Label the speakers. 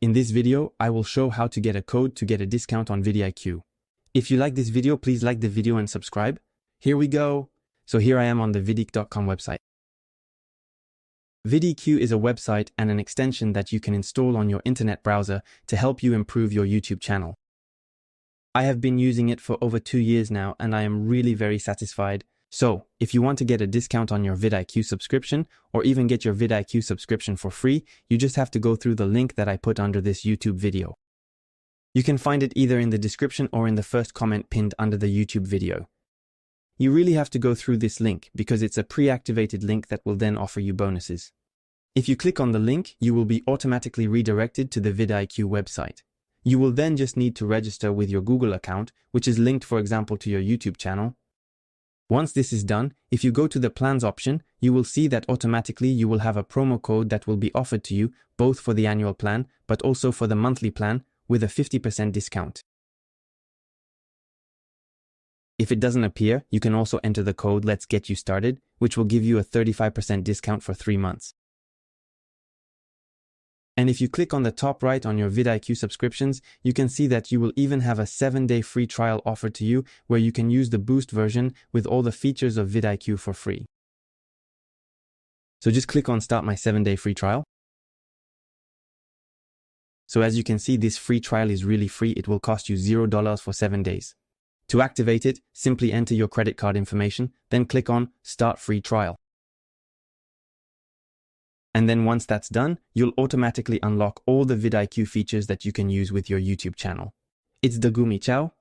Speaker 1: In this video, I will show how to get a code to get a discount on VidiQ. If you like this video, please like the video and subscribe. Here we go. So here I am on the VidiQ.com website. VidiQ is a website and an extension that you can install on your internet browser to help you improve your YouTube channel. I have been using it for over 2 years now and I am really very satisfied. So, if you want to get a discount on your VidiQ subscription, or even get your VidiQ subscription for free, you just have to go through the link that I put under this YouTube video. You can find it either in the description or in the first comment pinned under the YouTube video. You really have to go through this link because it's a pre-activated link that will then offer you bonuses. If you click on the link, you will be automatically redirected to the VidiQ website. You will then just need to register with your Google account, which is linked, for example, to your YouTube channel. Once this is done, if you go to the plans option, you will see that automatically you will have a promo code that will be offered to you both for the annual plan but also for the monthly plan with a 50% discount. If it doesn't appear, you can also enter the code "Let's Get You Started," which will give you a 35% discount for 3 months. And if you click on the top right on your VidiQ subscriptions, you can see that you will even have a 7-day free trial offered to you where you can use the boost version with all the features of VidiQ for free. So just click on Start My 7-Day Free Trial. So as you can see, this free trial is really free. It will cost you $0 for 7 days. To activate it, simply enter your credit card information, then click on Start Free Trial. And then once that's done, you'll automatically unlock all the VidiQ features that you can use with your YouTube channel. It's Dagumi, ciao!